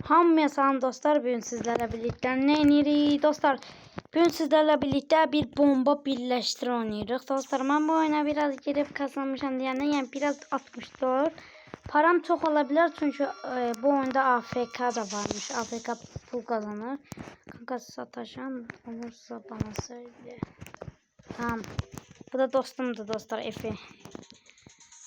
Hamıya salam dostlar, bugün sizlərlə birlikdə nə edirik dostlar? Bugün sizlərlə birlikdə bir bomba birləşdir oynayırıq. Dostlar, mən bu oyuna biraz girib kazanmışam deyəndə, yəni biraz 64. Param çox ola bilər çünki bu oyunda AFK da varmış. AFK pul kazanır. Kanka sataşan olursa bana söyle. Tamam. Bu da dostumdur dostlar, Efe.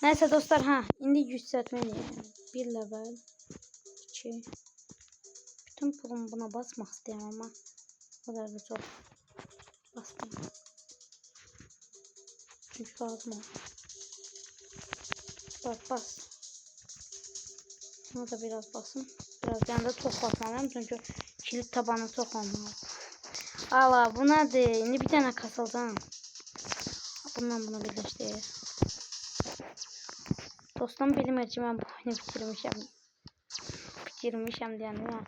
Neyse dostlar, indi yükseltmeliyim. Bir level 2. Bütün pulumu buna basmak istəyirəm ama o kadar da çok bastım. Çünkü lazım oldu. Bas. Şunu da biraz basın. Biraz yanında çok basmalıyım çünkü kilit tabanı çok olmalı. Allah, bu nedir? İndi bir tane kasıldım. Bundan bunu birleştir. Dostum bilmir ki ben bu oyunu bitirmişim diyelim ya.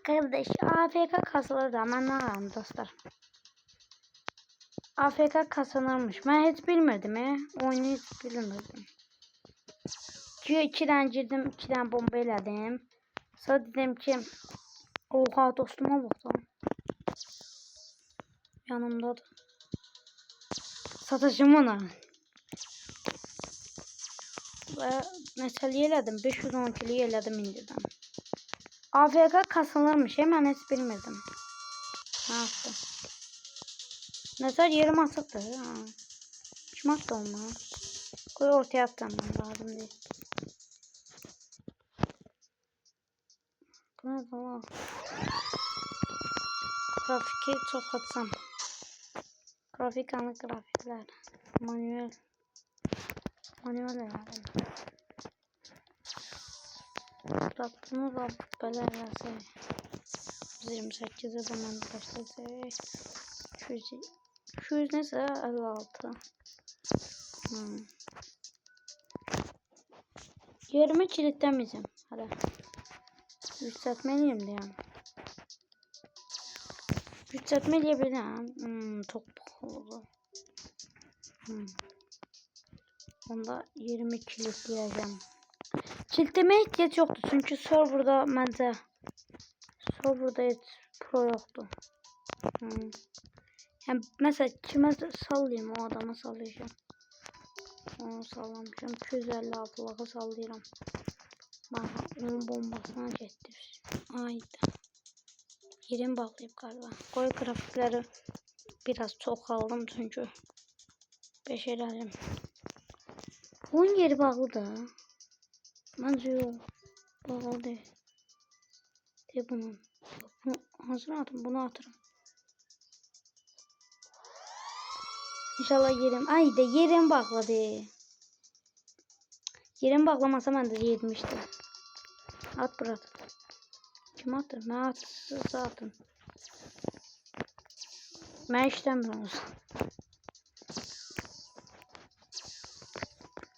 Kardeş, AFK kasılır da ben ne yapayım dostlar. AFK kazanırmış. Ben hiç bilmirdim oyunu hiç bilmirdim. Güya 2'den girdim, 2'den bomba elədim. Sonra dedim ki, oha dostuma bak lan. Yanımdadır. Satacağım ona. Ve meseleyi elədim. 510 kilo elədim indidən. AFK kasılırmış. Ben hiç bilmirdim. Ne yaptım? Mesela yerim açıktır. Kim attı onu? Koy ortaya attım. Lazım değil. Bu ne zaman? Grafiki çok atsam. Grafik anı grafikler. Manuel herhalde. Bunu da böyle versene. 128'e zaman başlasın. 200 neyse 56. Yerimi kilitlemeyeceğim. Hadi. Yükseltmeliyim de yani. Yükseltmeleyebilirim. Çok pahalı. Onda yerimi kilitleyeceğim. Kilitlemeye ihtiyaç yoktu çünkü serverda bence hiç pro yoktu. Yani mesela kime sallayayım, o adama sallayacağım. Onu sallamışım. 256'lığa sallayacağım. Bana onun bombasına getir. Haydi. Yerim bağlayıp galiba. Koy grafikleri biraz çok aldım çünkü 5 ederim. Bunun yeri bağlı da. Bence yok. Bağlı değil. De bunun. Bunu hazır atım. Bunu atırım. İnşallah yerim. Ay de yerim bağladı. Yerim bağlamasa ben de yedirmiştim. At bırak. Kim attı? Ben atın. Ben işlemiyorum.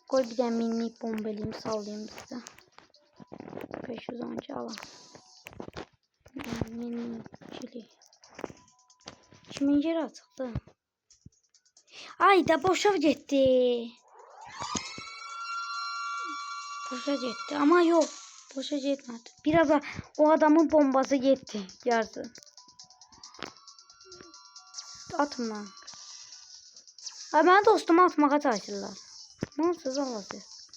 Koy bir de minik bombalıyım, sallayayım size. 512 alalım. Minikili. Kimin yeri açıktı? Ay da boşa gitti. Boşa gitti ama yok. Boşa gitmedi. Biraz da o adamın bombası gitti. Yarısı. Atma. Ay ben dostuma atmağa çalışırlar. Nasıl alasız?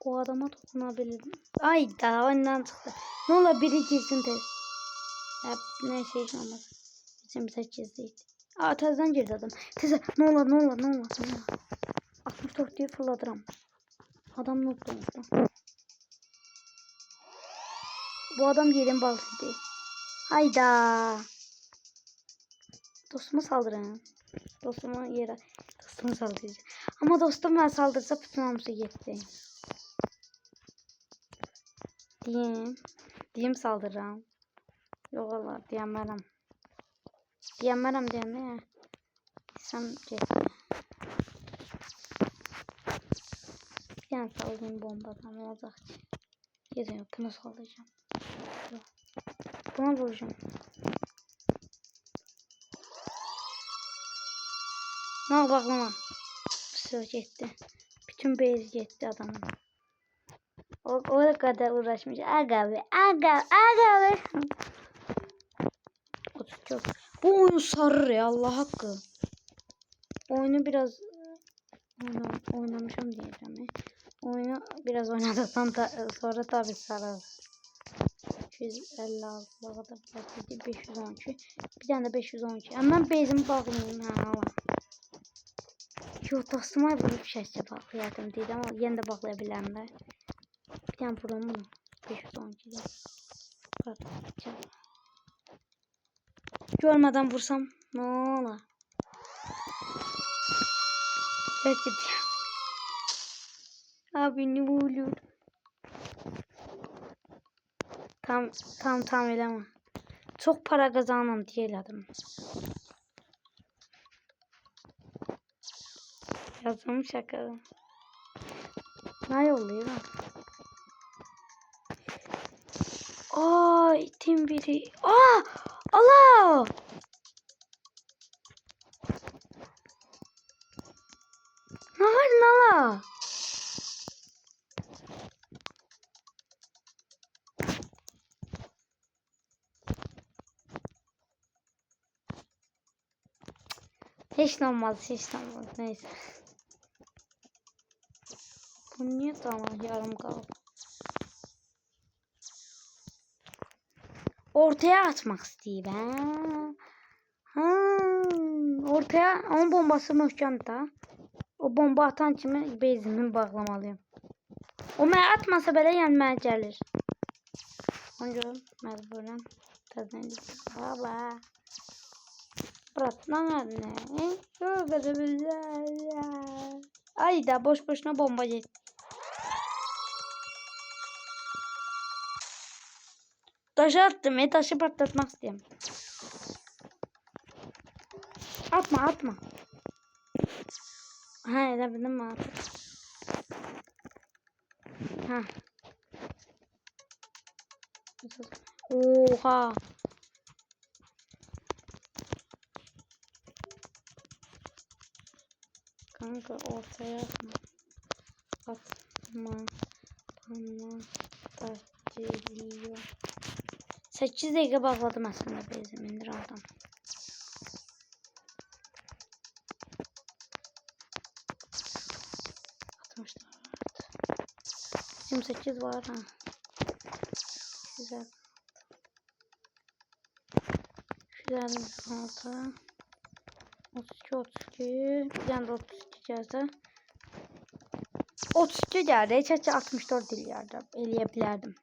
O adama dokunabilirim. Ay da ondan çıktı. Ne ola biri girsin tez. Hep ne şey olmaz. Bizim bize çizdiydi. Tezden girdi adam. Tez ne ola. 64 diye fırladıram. Adam not olmuştu. Bu adam yerin balıydı. Hayda. Dostumu saldırın. Dostumu saldıracağım. Ama dostum ben saldırsa bütün hamısı gitti. Diyeyim saldıracağım. Yok Allah diyemem. Diyemem ya. Sen gitti. Bir tane sallayayım bombadan olacak. Gidiyor, bunu sallayacağım. Buna vuracağım. Ne baklama. Sıra gitti. Bütün base gitti adamın. O kadar uğraşmış. Aga be. Aga be. 32. Bu oyun sarır ya Allah hakkı. Oyunu biraz oynamışım diyeceğim. Oyunu biraz oynadıktan sonra tabii sarar. 256 kadar 512. Bir tane de 512. Ama bezimi bağlayayım ha Allah. Yok dostum var bunu şəşsə bağlayardım deyirəm ama yenə də bağlaya bilərəm də. Bir tane buram bunu. 512 deyim. Görmeden vursam ne olar? Tehdit. Abi ne olur? Tam eleme. Çok para kazanam diye elədim. Yazdım şaka. Ne yolluyor lan? Aa, itim biri. Aa! Allah! Ne var nala? Hiç olmaz, neyse. Bu niye tamam yarım kaldı? Ortaya atmak istiyorum. Ortaya onun bombası möhkəm da. O bomba atan kimi bezimi bağlamalıyım. O mənə atmasa belə yəni mənə gəlir. Onu görə məcburən təzələyim. Baba. Bırak lan ne? Tövbe billah. Ay da boş boşuna bomba yedi. Taşı attım. Taşı patlatmak istiyorum. Atma. Ha edebildim mi artık? Ha. Oha. Kanka ortaya atma bana da geliyor. 8 dakika bağladım aslında bezimin rahatım. Atmışlar. 28 var ha. Güzel. Güzel 6. 32. Bir tane de 32 geldi. 32 geldi. Hiç 64 değil yerde. Eleyebilirdim.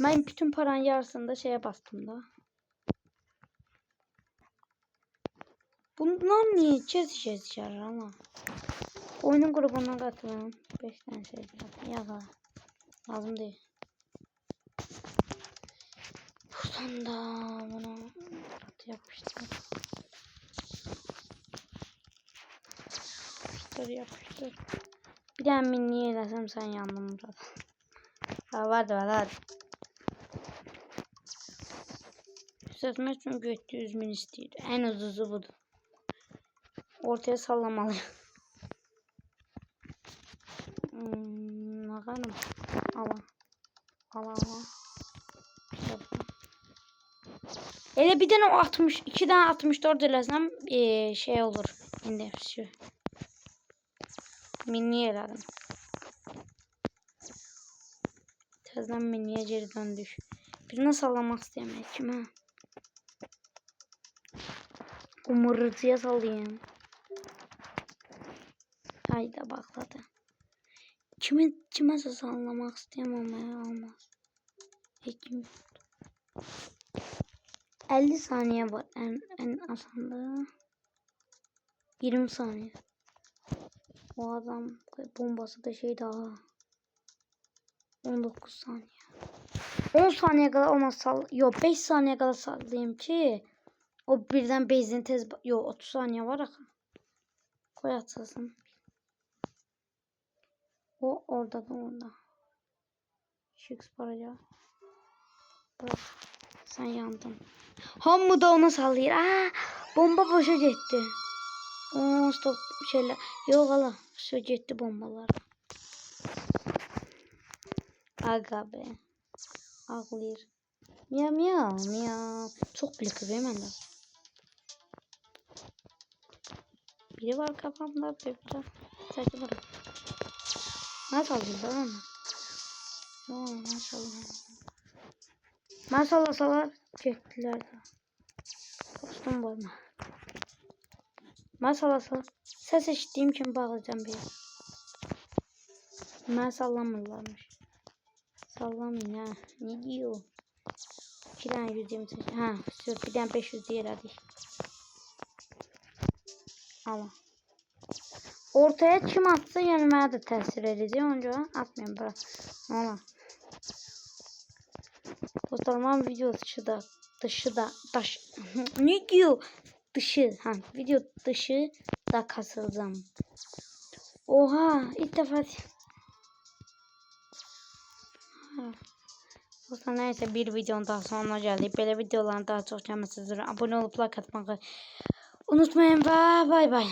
Ben bütün paranın yarısını da şeye bastım da. Bunlar niye çizeceğiz ama? Oyunun grubuna katılalım. 5 tane şey yapalım. Lazım değil. Buradan da bunu yapıştır. Yapıştır. Bir tane mini eləsem sen yandın burada. Ha var hadi. Yükseltmek için 700.000 istiyor. En ucuzu budur. Ortaya sallamalıyım. Bakalım. Al. Hele bir tane o 2 tane 64 eləsem şey olur. Şimdi şu. Mini elədim. Tezden miniye geri döndük. Birine sallamak isteyemem. Kime? Umurcuya sallayayım. Hayda bakladı. Kime sallamak isteyemem ya olmaz. Kim? 50 saniye var en asanda. 20 saniye. O adam bombası da şey daha. 19 saniye. 10 saniye kadar ona yok 5 saniye kadar sallayayım ki o birden bezini tez yok 30 saniye var akı. Koy atsasın. O orada. Şıks paraca. Bırak. Sen yandın. Hamı da ona sallıyor. Bomba boşa gitti. Stop şeyler. Yok hala. Boşa gitti bombalar. Aga be. Ağlayır. Miyav miyav miyav. Çok bilikli değil mi de? Biri var kafamda. Bir de. Sakin ol. Nasıl alayım tamam mı? Yok maşallah. Maşallah salar. Çektiler de. Dostum var mı? Maşallah salar. Ses eşittiğim için bağlayacağım bir. Ben sallamırlarmış. Sallamayın ha. Ne diyor? 2 tane 128. Ha, bir tane 500 diğer hadi. Ama. Ortaya kim atsa yani bana da tesir edecek. Onca atmayayım bırak. Ama. Dostlarım video dışı da ne diyor? Dışı. Ha, video dışı da kasıldım. Oha, ilk defa. Dostlar neyse bir videonun daha sonuna geldik. Böyle videoların daha çok gelmesi üzere abone olup like atmayı unutmayın ve bay bay.